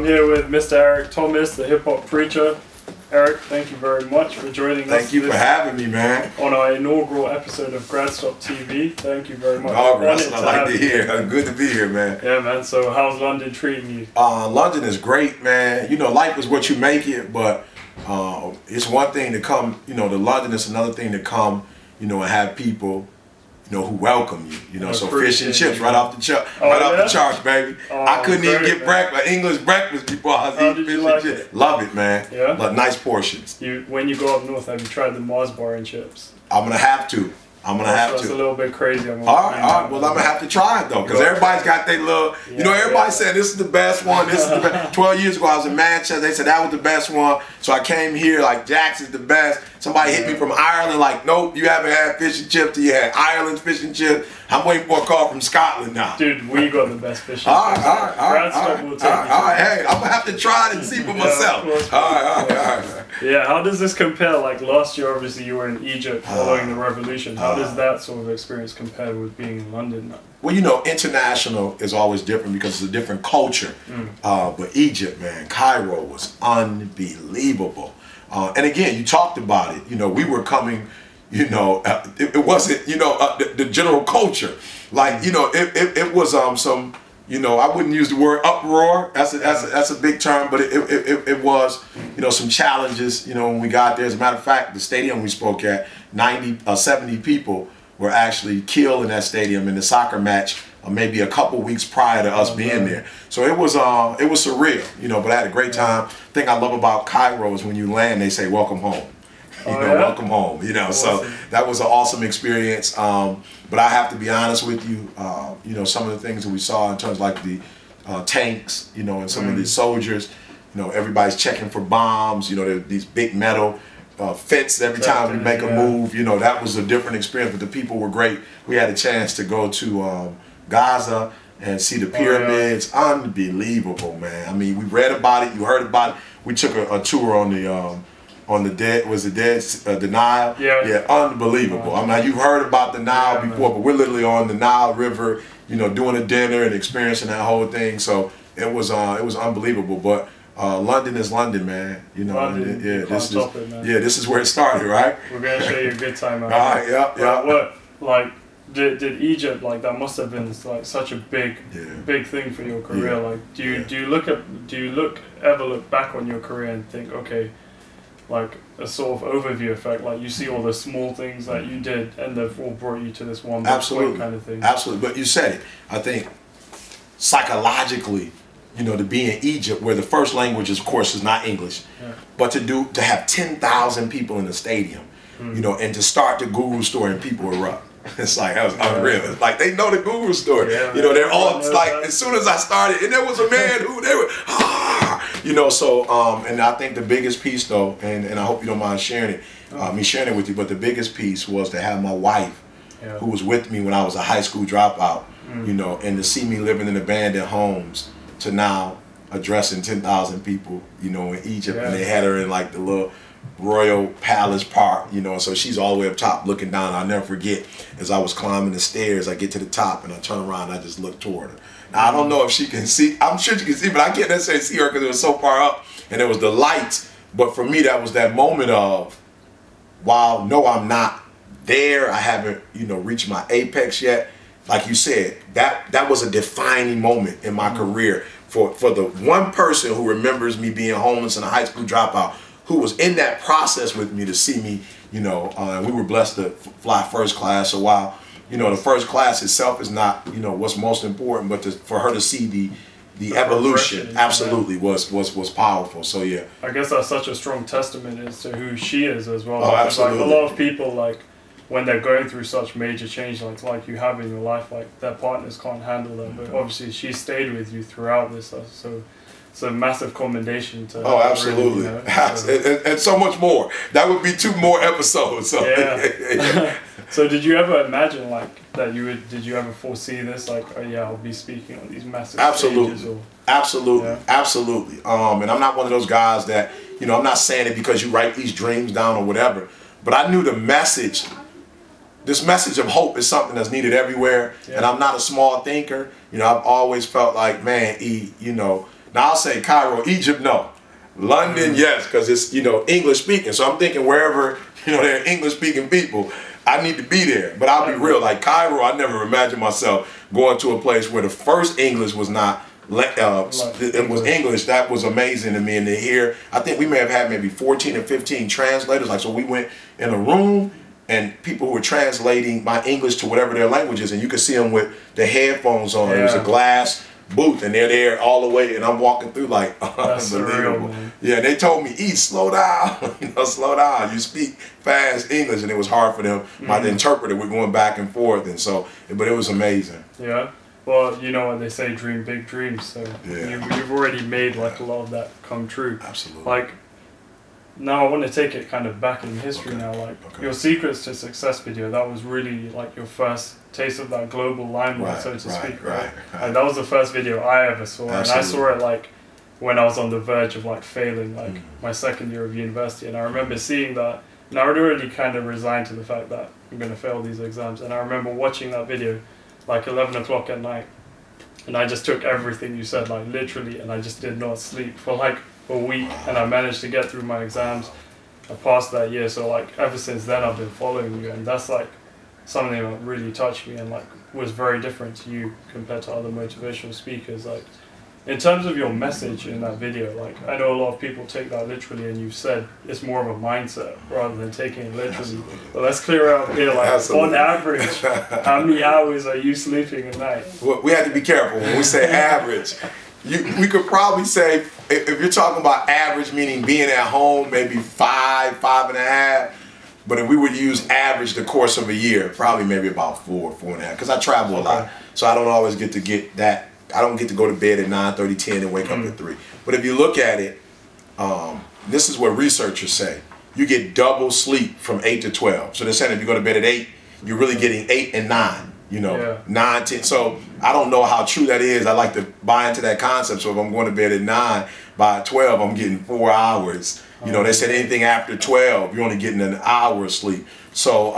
I'm here with Mr. Eric Thomas, the hip hop preacher. Eric, thank you very much for joining us. Thank you for having me, man. On our inaugural episode of GradStop TV. Thank you very much. That's what I like to hear. Good to be here, man. Yeah, man. So how's London treating you? London is great, man. You know, life is what you make it, but it's one thing to come, to London. It's another thing to come, and have people, who welcome you. So fish and chips right off the the charts, baby. I couldn't even get breakfast, English breakfast before I was eating fish and chips. Love it, man. Yeah. But nice portions. When you go up north, have you tried the Mars bar and chips? I'm gonna have to. That's a little bit crazy. All right. Well, I'm gonna have to try it though, because everybody's got their little. Everybody said this is the best one. This is the best. 12 years ago, I was in Manchester. They said that was the best one. So I came here like Jack's is the best. Somebody hit me from Ireland like, nope, you haven't had fish and chips. You had Ireland's fish and chips. I'm waiting for a call from Scotland now. Dude, we got the best fish and chips. All right. Hey, I'm gonna have to try it and see for myself. All right. Yeah, how does this compare? Like last year, obviously you were in Egypt following the revolution. How does that sort of experience compare with being in London now? Well, international is always different because it's a different culture. But Egypt, man, Cairo was unbelievable. And again, you talked about it. We were coming. It wasn't. The general culture. Like it was some. I wouldn't use the word uproar. That's a big term, but it was, some challenges, when we got there. As a matter of fact, the stadium we spoke at, 70 people were actually killed in that stadium in the soccer match, maybe a couple weeks prior to us being there. So it was surreal, but I had a great time. The thing I love about Cairo is when you land, they say, welcome home. Welcome home, so that was an awesome experience. But I have to be honest with you, some of the things that we saw in terms of like the tanks, and some of the soldiers, everybody's checking for bombs, these big metal fence every time we make a move, that was a different experience, but the people were great. We had a chance to go to Gaza and see the pyramids. Unbelievable, man. I mean, we read about it, you heard about it. We took a tour on the Nile. Yeah, unbelievable. I mean, you've heard about the Nile before, but we're literally on the Nile River, doing a dinner and experiencing that whole thing. So it was unbelievable. But London is London, man. This is where it started, right? We're gonna show you a good time. All right, What did Egypt, like, that must have been like such a big thing for your career? Like, do you ever look back on your career and think, okay, like a sort of overview effect, like you see all the small things that you did and they've all brought you to this one big point kind of thing? Absolutely. But you said it. I think psychologically, to be in Egypt, where the first language, of course, is not English, but to have 10,000 people in the stadium, and to start the guru story and people erupt. It's like, that was unreal. It's like, they know the guru story. They're all like, as soon as I started, and there was a man who, they were, and I think the biggest piece though, and I hope you don't mind sharing it, me sharing it with you, but the biggest piece was to have my wife, who was with me when I was a high school dropout, and to see me living in abandoned homes, to now addressing 10,000 people, in Egypt, and they had her in like the little Royal Palace Park, so she's all the way up top looking down. I'll never forget, as I was climbing the stairs, I get to the top and I turn around and I just look toward her. Now, I don't know if she can see, I'm sure she can see, but I can't necessarily see her because it was so far up and there was the lights. But for me, that was that moment of, while no, I'm not there, I haven't, reached my apex yet. Like you said, that was a defining moment in my career for the one person who remembers me being homeless and a high school dropout, who was in that process with me to see me, and we were blessed to fly first class. So while, the first class itself is not, what's most important, but for her to see the evolution, absolutely was powerful. So yeah, I guess that's such a strong testament as to who she is as well. Oh, absolutely. Like, a lot of people, like, when they're going through such major change like you have in your life, like, their partners can't handle that. But obviously she stayed with you throughout this, so it's a massive commendation to her. Absolutely. Really, and so much more. That would be 2 more episodes. So. Yeah. So did you ever imagine, like, that did you ever foresee this, like, oh yeah, I'll be speaking on these massive stages? Absolutely. And I'm not one of those guys that, I'm not saying it because you write these dreams down or whatever, but I knew the message, this message of hope is something that's needed everywhere. And I'm not a small thinker. I've always felt like, man, Now I'll say Cairo, Egypt, no. London, yes, because it's, you know, English speaking. So I'm thinking wherever, you know, there are English speaking people, I need to be there. But I'll be real, like Cairo, I never imagined myself going to a place where the first English was not, it was English. That was amazing to me. And to hear, I think we may have had maybe 14 or 15 translators. Like, so we went in a room and people who were translating my English to whatever their language is, and you could see them with the headphones on. It was a glass booth, and they're there all the way, and I'm walking through like, unbelievable. Surreal, yeah, they told me, slow down, you know, slow down. You speak fast English, and it was hard for them. My interpreter, we're going back and forth, and so, but it was amazing. Yeah. Well, you know what they say, dream big dreams. So you've already made like a lot of that come true. Absolutely. Like, now I want to take it kind of back in history now. Like, your Secrets to Success video, that was really like your first taste of that global limelight, so to speak, right? And that was the first video I ever saw. Absolutely. And I saw it like when I was on the verge of like failing, like my second year of university. And I remember seeing that, and I had already kind of resigned to the fact that I'm going to fail these exams. And I remember watching that video like 11 o'clock at night. And I just took everything you said, like literally, and I just did not sleep for like a week, and I managed to get through my exams. I passed that year, so like ever since then I've been following you, and that's like something that really touched me and like was very different to you compared to other motivational speakers. Like, in terms of your message in that video, like I know a lot of people take that literally, and you've said it's more of a mindset rather than taking it literally. Absolutely. But let's clear out here, like on average, how many hours are you sleeping a night? Well, we have to be careful when we say average. We could probably say, if you're talking about average, meaning being at home, maybe 5.5. But if we would use average the course of a year, probably maybe about 4.5. Because I travel a lot, so I don't always get that. I don't get to go to bed at 9:30, 10 and wake up at 3. But if you look at it, this is what researchers say. You get double sleep from 8 to 12. So they're saying if you go to bed at 8, you're really getting 8 and 9. You know, 9, 10. So I don't know how true that is. I like to buy into that concept. So if I'm going to bed at 9, by 12, I'm getting 4 hours. You know, they said anything after 12, you're only getting an hour of sleep. So,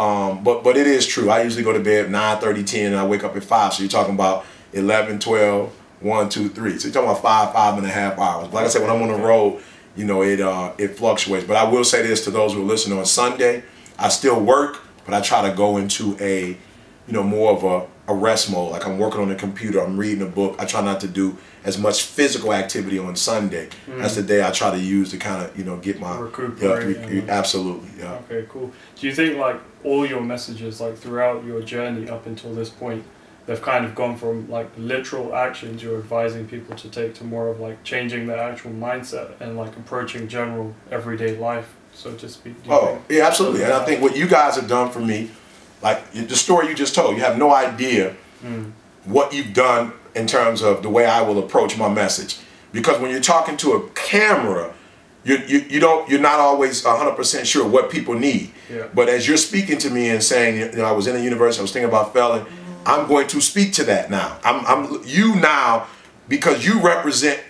but it is true. I usually go to bed 9:30, 10, and I wake up at 5. So you're talking about 11, 12, 1, 2, 3. So you're talking about 5.5 hours. But like I said, when I'm on the road, you know, it fluctuates. But I will say this to those who are listening on Sunday, I still work, but I try to go into a, you know, more of a rest mode. Like I'm working on the computer, I'm reading a book. I try not to do as much physical activity on Sunday. That's the day I try to use to kind of, you know, get my recuperate. Absolutely, yeah. Okay, cool. Do you think like all your messages, like throughout your journey up until this point, they've kind of gone from like literal actions you're advising people to take to more of like changing their actual mindset and like approaching general everyday life, so to speak? Yeah, absolutely. And I think what you guys have done for me, like the story you just told, you have no idea what you've done in terms of the way I will approach my message. Because when you're talking to a camera, you're not always 100% sure what people need. Yeah. But as you're speaking to me and saying, you know, I was in the university, I was thinking about failing, I'm going to speak to that now. You now, because you represent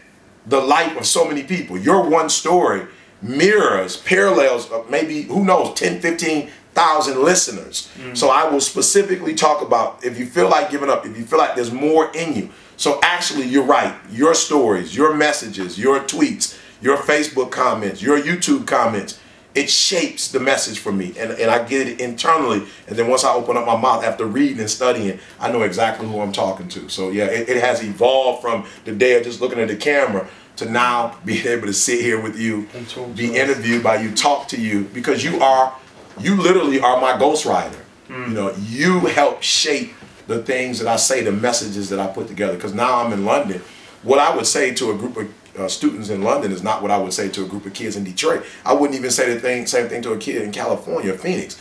the life of so many people. Your one story mirrors, parallels, maybe, who knows, 10, 15,000 listeners. So I will specifically talk about if you feel like giving up, if you feel like there's more in you. So actually, you're right. Your stories, your messages, your tweets, your Facebook comments, your YouTube comments, it shapes the message for me. And I get it internally. And then once I open up my mouth after reading and studying, I know exactly who I'm talking to. So yeah, it has evolved from the day of just looking at the camera to now being able to sit here with you, be interviewed by you, talk to you, because you literally are my ghostwriter. You know, you help shape the things that I say, the messages that I put together. Because now I'm in London. What I would say to a group of students in London is not what I would say to a group of kids in Detroit. I wouldn't even say the same thing to a kid in California or Phoenix.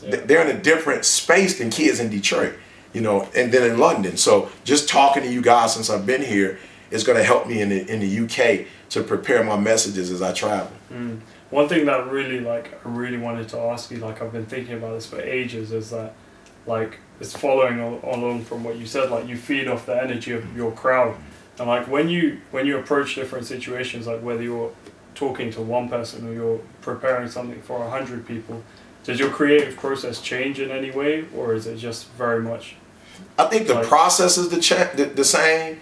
Yeah. They're in a different space than kids in Detroit, you know, and then in London. So just talking to you guys since I've been here is going to help me in the UK to prepare my messages as I travel. One thing that really, I really wanted to ask you, I've been thinking about this for ages, is that, it's following along from what you said, you feed off the energy of your crowd. And when you approach different situations, whether you're talking to one person or you're preparing something for 100 people, does your creative process change in any way, or is it just very much? I think the process is the same.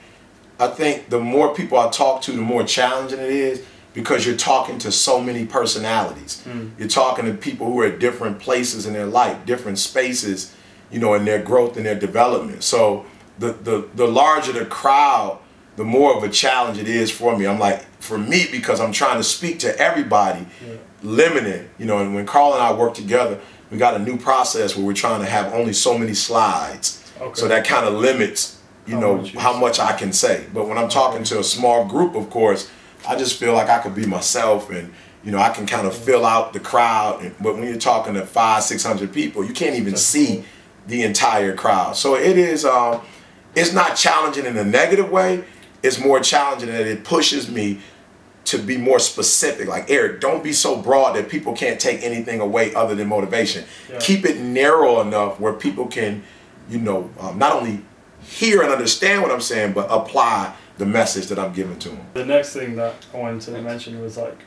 I think the more people I talk to, the more challenging it is, because you're talking to so many personalities. You're talking to people who are at different places in their life, different spaces, you know, in their growth and their development. So the larger the crowd, the more of a challenge it is for me. I'm like, for me, because I'm trying to speak to everybody, limited, you know, and when Carl and I work together, we got a new process where we're trying to have only so many slides. So that kind of limits, you know, how much I can say. But when I'm talking to a small group, of course, I just feel like I could be myself, and you know, I can kind of fill out the crowd. But when you're talking to 500-600 people, you can't even see the entire crowd. So it is, it's not challenging in a negative way. It's more challenging that it pushes me to be more specific. Like, Eric, don't be so broad that people can't take anything away other than motivation. Keep it narrow enough where people can, you know, not only hear and understand what I'm saying, but apply the message that I'm giving to them. The next thing that I wanted to mention was like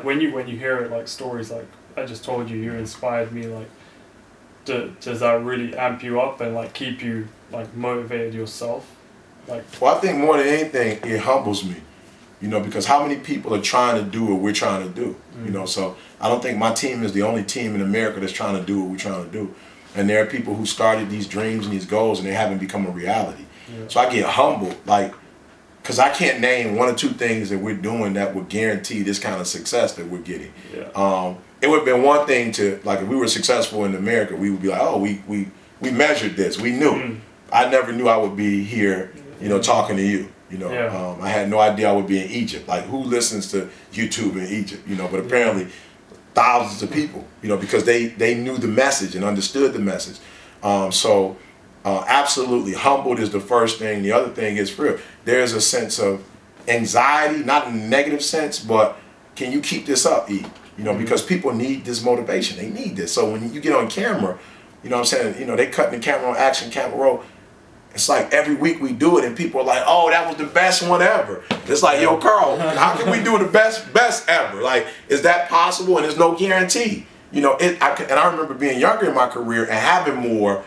when you hear it, like stories like I just told you, you inspired me. Like, does that really amp you up and like keep you like motivated yourself? Like, well, I think more than anything, it humbles me, you know, because how many people are trying to do what we're trying to do, you know? So I don't think my team is the only team in America that's trying to do what we're trying to do. And there are people who started these dreams and these goals and they haven't become a reality. So I get humbled, like, because I can't name one or two things that we're doing that would guarantee this kind of success that we're getting. It would have been one thing to, like, if we were successful in America, we would be like, oh, we measured this, we knew. I never knew I would be here, you know, talking to you. You know, I had no idea I would be in Egypt. Like, who listens to YouTube in Egypt? You know, but apparently thousands of people, you know, because they knew the message and understood the message. Absolutely, humbled is the first thing. The other thing is, for real, there's a sense of anxiety, not in a negative sense, but can you keep this up, E? You know, because people need this motivation. They need this. So when you get on camera, you know what I'm saying, you know, they cutting the camera on action, camera roll. It's like every week we do it and people are like, oh, that was the best one ever. It's like, yo, Carl, how can we do the best ever? Like, is that possible? And there's no guarantee. You know, and I remember being younger in my career and having more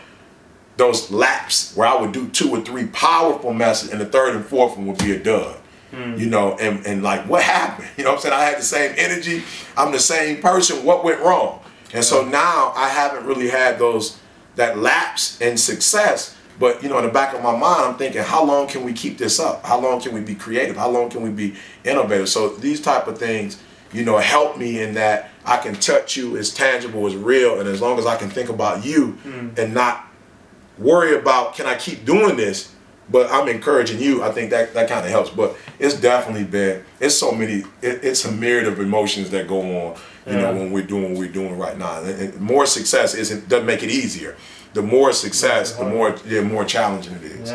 those laps where I would do 2 or 3 powerful messages and the third and fourth one would be a dud. You know, and like, what happened? You know what I'm saying? I had the same energy. I'm the same person. What went wrong? And so now I haven't really had that lapse in success. But, you know, in the back of my mind, I'm thinking, how long can we keep this up? How long can we be creative? How long can we be innovative? So these type of things, you know, help me in that I can touch you, it's tangible, it's real. And as long as I can think about you and not worry about, can I keep doing this? But I'm encouraging you. I think that kind of helps. But it's definitely been, it's a myriad of emotions that go on, you know, when we're doing what we're doing right now. And more success doesn't make it easier. The more success, the more challenging it is.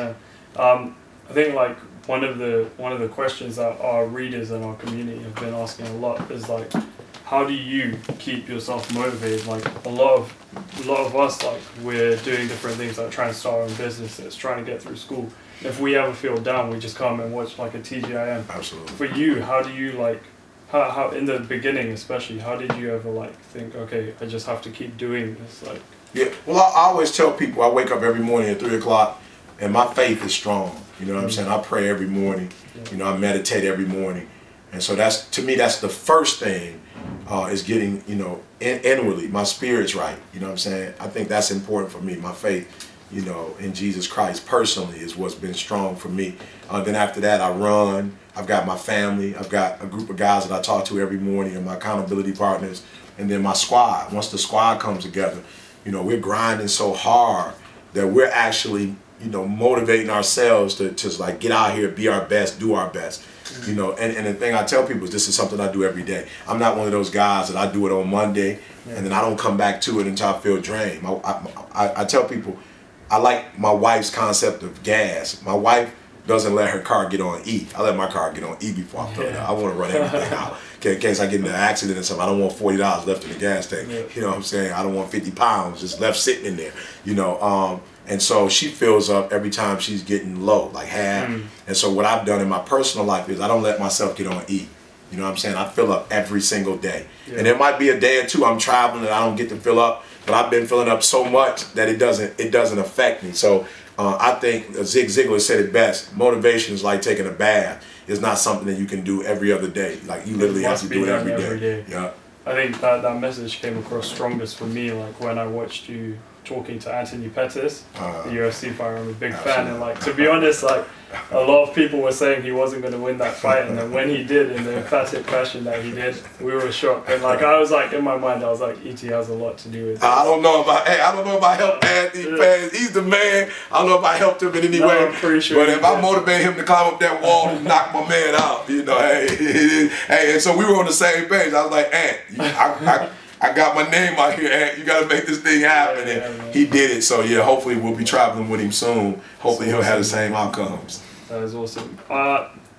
I think like one of the questions that our readers and our community have been asking a lot is like, how do you keep yourself motivated? Like a lot of us, like, we're doing different things, like trying to start our own businesses, trying to get through school. If we ever feel down, we just come and watch like a TGIM. Absolutely. For you, how do you like, how in the beginning especially, how did you ever like think, okay, I just have to keep doing this? Like, yeah, well, I always tell people I wake up every morning at 3 o'clock and my faith is strong. You know what I'm saying? I pray every morning. You know, I meditate every morning. And so that's, to me, that's the first thing, is getting, you know, inwardly, my spirit's right. You know what I'm saying? I think that's important for me. My faith, you know, in Jesus Christ personally is what's been strong for me. Then after that, I run. I've got my family. I've got a group of guys that I talk to every morning and my accountability partners. And then my squad. Once the squad comes together, you know, we're grinding so hard that we're actually, you know, motivating ourselves to like get out here, be our best, do our best. You know, and the thing I tell people is this is something I do every day. I'm not one of those guys that I do it on Monday and then I don't come back to it until I feel drained. I tell people, I like my wife's concept of gas. My wife doesn't let her car get on E. I let my car get on E before I throw it out. I want to run everything out. In case I get in an accident or something, I don't want $40 left in the gas tank. You know what I'm saying? I don't want 50 pounds just left sitting in there. You know, and so she fills up every time she's getting low, like half. And so what I've done in my personal life is I don't let myself get on E. You know what I'm saying? I fill up every single day. And there might be a day or two I'm traveling and I don't get to fill up, but I've been filling up so much that it doesn't affect me. So I think Zig Ziglar said it best. Motivation is like taking a bath. It's not something that you can do every other day. Like you literally have to do it every day. Yeah. I think that message came across strongest for me, like when I watched you talking to Anthony Pettis, the UFC fighter. I'm a big fan, and like to be honest, like a lot of people were saying he wasn't going to win that fight, and then when he did, in the emphatic fashion that he did, we were shocked. And like I was like in my mind, I was like, ET has a lot to do with this. I don't know if I helped Anthony Pettis. He's the man. I don't know if I helped him in any way. I'm pretty sure. But if I motivate him to climb up that wall and knock my man out, you know, hey, and so we were on the same page. I was like, Ant, I got my name out here, Ant. You got to make this thing happen. And he did it. So, yeah, hopefully we'll be traveling with him soon. Hopefully he'll have the same outcomes. That is awesome.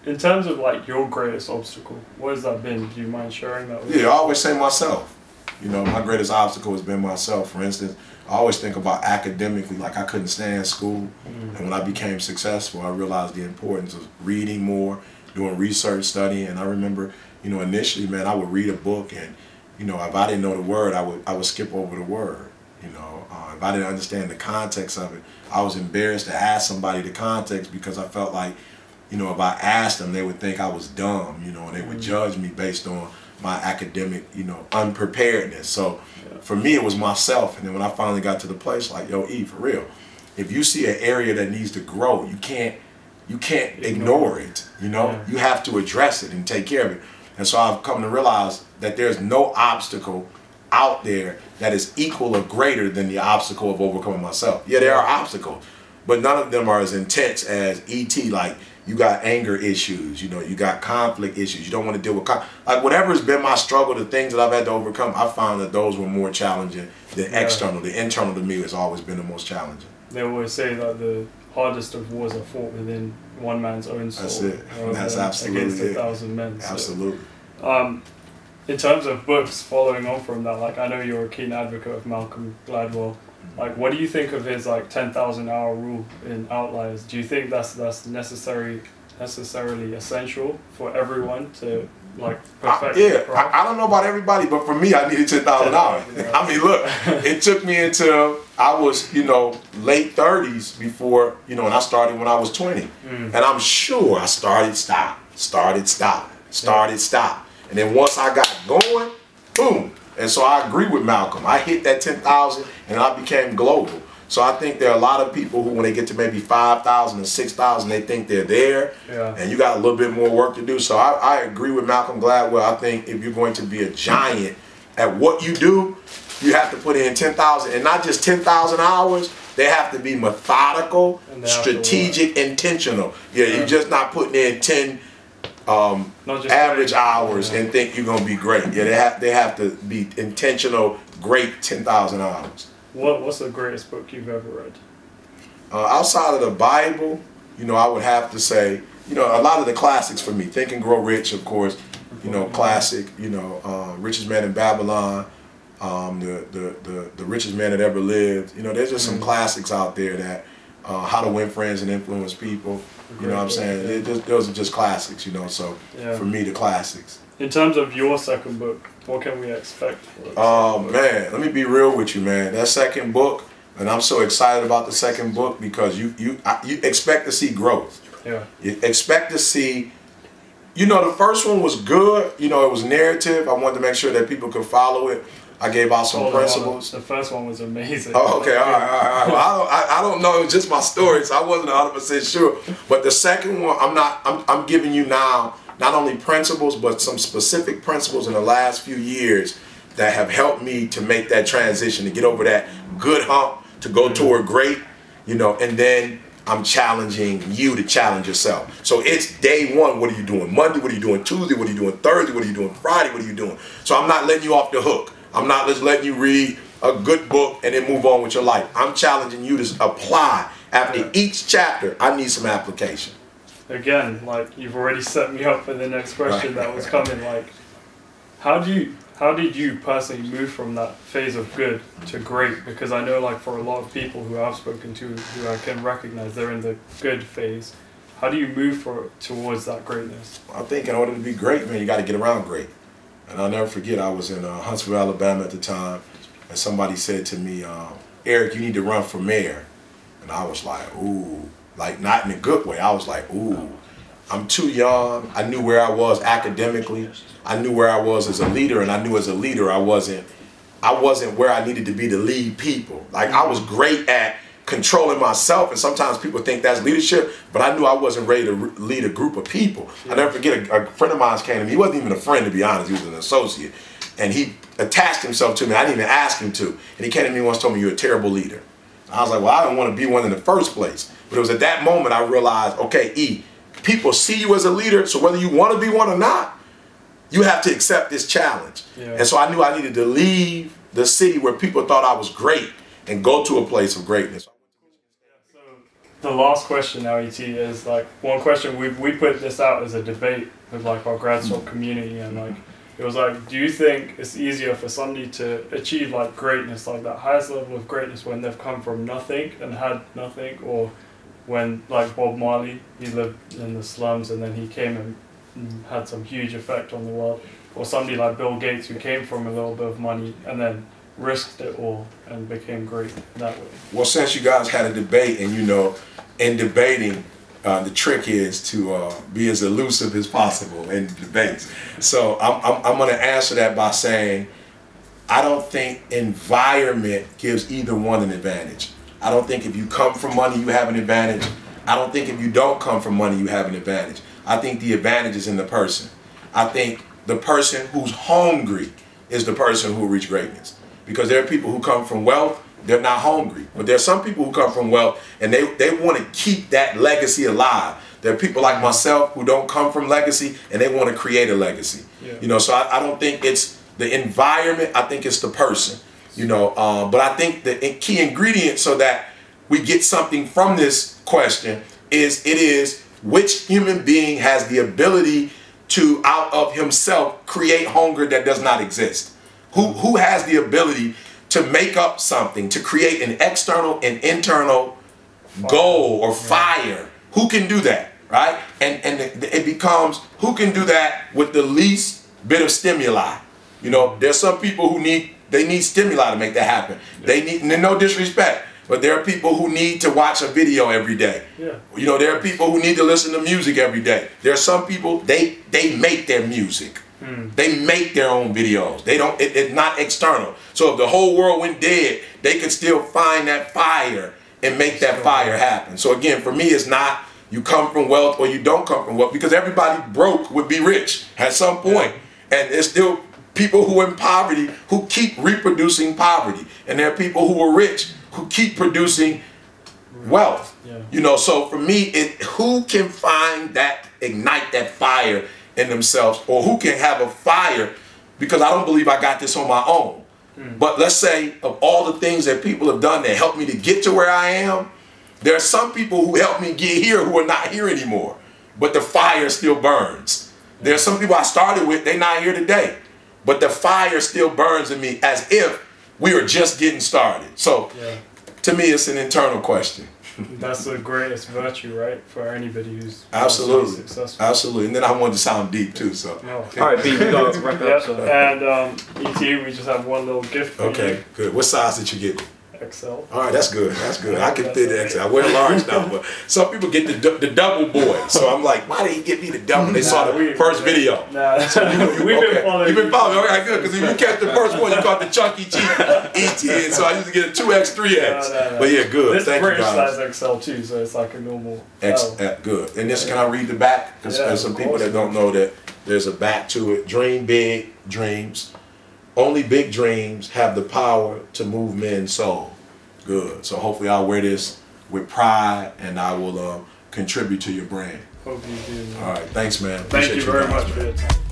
In terms of, like, your greatest obstacle, what has that been? Do you mind sharing that with me? Yeah, I always say myself. You know, my greatest obstacle has been myself. For instance, I always think about academically, like I couldn't stand school. And when I became successful, I realized the importance of reading more, doing research, studying. And I remember, you know, initially, man, I would read a book and, you know, if I didn't know the word, I would skip over the word. You know, if I didn't understand the context of it, I was embarrassed to ask somebody the context because I felt like, you know, if I asked them, they would think I was dumb, you know, and they would judge me based on my academic, you know, unpreparedness. So for me, it was myself. And then when I finally got to the place, like, yo, E, for real, if you see an area that needs to grow, you can't ignore it. You know, you have to address it and take care of it. And so I've come to realize that there's no obstacle out there that is equal or greater than the obstacle of overcoming myself. Yeah, there are obstacles, but none of them are as intense as ET. Like, you got anger issues, you know, you got conflict issues. You don't want to deal with like whatever's been my struggle, the things that I've had to overcome, I found that those were more challenging than external. The internal to me has always been the most challenging. They always say that the hardest of wars are fought within one man's own soul. That's it. That's absolutely against 1,000 men. Absolutely. So, in terms of books, following on from that, like I know you're a keen advocate of Malcolm Gladwell. Like, what do you think of his like 10,000-hour rule in Outliers? Do you think that's necessarily essential for everyone to like perfect? I don't know about everybody, but for me, I needed 10,000 hours. Yeah. I mean, look, it took me until I was, you know, late 30s before, you know, and I started when I was 20. And I'm sure I started, stop. And then once I got going, boom. And so I agree with Malcolm. I hit that 10,000 and I became global. So I think there are a lot of people who, when they get to maybe 5,000 and 6,000, they think they're there. And you got a little bit more work to do. So I agree with Malcolm Gladwell. I think if you're going to be a giant at what you do, you have to put in 10,000, and not just 10,000 hours. They have to be methodical, strategic, intentional. You're just not putting in 10 average hours and think you're gonna be great. They have to be intentional, great 10,000 hours. What's the greatest book you've ever read? Outside of the Bible, you know, I would have to say, you know, a lot of the classics for me. Think and Grow Rich, of course, you know, classic. You know, Richest Man in Babylon, the Richest Man That Ever Lived. You know, there's just some classics out there that How to Win Friends and Influence People. You know what I'm saying? Those are just classics, you know, so for me, the classics. In terms of your second book, what can we expect? Man, let me be real with you, man. That second book, and I'm so excited about the second book because you expect to see growth. You expect to see, you know, the first one was good. You know, it was narrative. I wanted to make sure that people could follow it. I gave out some principles. The first one was amazing. Oh, okay, all right. Well, I don't know. It was just my story, so I wasn't 100% sure. But the second one, I'm giving you now not only principles, but some specific principles in the last few years that have helped me to make that transition, to get over that good hump, to go toward great, you know, and then I'm challenging you to challenge yourself. So it's day one, what are you doing? Monday, what are you doing? Tuesday, what are you doing? Thursday, what are you doing? Friday, what are you doing? So I'm not letting you off the hook. I'm not just letting you read a good book and then move on with your life. I'm challenging you to apply. After each chapter, I need some application. Again, like, you've already set me up for the next question that was coming. Like, how did you personally move from that phase of good to great? Because I know, like, for a lot of people who I've spoken to, who I can recognize they're in the good phase, how do you move towards that greatness? I think in order to be great, man, you got to get around great. And I'll never forget, I was in Huntsville, Alabama at the time, and somebody said to me, Eric, you need to run for mayor. And I was like, ooh, like not in a good way. I was like, ooh, I'm too young. I knew where I was academically. I knew where I was as a leader, and I knew as a leader I wasn't where I needed to be to lead people. Like I was great at controlling myself, and sometimes people think that's leadership, but I knew I wasn't ready to lead a group of people. I never forget a friend of mine came to me. He wasn't even a friend, to be honest. He was an associate, and he attached himself to me. I didn't even ask him to, and he came to me once, told me, "You're a terrible leader." I was like, well, I don't want to be one in the first place. But it was at that moment I realized, okay, E, people see you as a leader, so whether you want to be one or not, you have to accept this challenge. And so I knew I needed to leave the city where people thought I was great and go to a place of greatness. So the last question now, ET, is like one question we put this out as a debate with like our GradStop community, and like it was like, do you think it's easier for somebody to achieve like greatness, like that highest level of greatness, when they've come from nothing and had nothing, or when like Bob Marley, he lived in the slums and then he came and had some huge effect on the world, or somebody like Bill Gates who came from a little bit of money and then risked it all and became great that way? Well, since you guys had a debate, and you know, in debating, the trick is to be as elusive as possible in debates. So I'm going to answer that by saying I don't think environment gives either one an advantage. I don't think if you come from money you have an advantage. I don't think if you don't come from money you have an advantage. I think the advantage is in the person. I think the person who's hungry is the person who will reach greatness. Because there are people who come from wealth, they're not hungry. But there are some people who come from wealth and they want to keep that legacy alive. There are people like myself who don't come from legacy and they want to create a legacy. You know, so I don't think it's the environment, I think it's the person. You know, but I think the key ingredient so that we get something from this question is which human being has the ability to out of himself create hunger that does not exist. Who has the ability to make up something, to create an external and internal goal or fire? Who can do that, right? And it becomes, who can do that with the least bit of stimuli? You know, there's some people who need stimuli to make that happen. They need, no disrespect, but there are people who need to watch a video every day. You know, there are people who need to listen to music every day. There are some people, they make their music. They make their own videos. They don't, it's not external. So if the whole world went dead, they could still find that fire and make that fire happen. So again, for me, it's not you come from wealth or you don't come from wealth, because everybody broke would be rich at some point. And it's still people who are in poverty who keep reproducing poverty. And there are people who are rich who keep producing wealth. You know, so for me, who can find that, ignite that fire in themselves, or who can have a fire, because I don't believe I got this on my own. But let's say of all the things that people have done that helped me to get to where I am, there are some people who helped me get here who are not here anymore, but the fire still burns. There are some people I started with, they're not here today, but the fire still burns in me as if we were just getting started. So to me, it's an internal question. That's the greatest virtue, right, for anybody who's absolutely successful. Absolutely. And then I wanted to sound deep too. So all right, B, you gotta wrap it up. So. And ET, we just have one little gift for you. Good. What size did you get? XL. All right, that's good. That's good. I can fit the XL. I wear large now, but some people get the double boy. So I'm like, why did he get me the double? They saw the first video. So we've been following. You've been following. All right, good. Because if you catch the first one, you caught the chunky cheek ET. So I used to get a 2X, 3X. But yeah, good. This Thank you, guys. British size XL too, so it's like a normal. Good. And this, can I read the back? Because there's some people that don't know that there's a back to it. Dream big dreams. Only big dreams have the power to move men's soul. Good. So hopefully I'll wear this with pride, and I will contribute to your brand. Hope you do. All right. Thanks, man. Thank you very much for your time.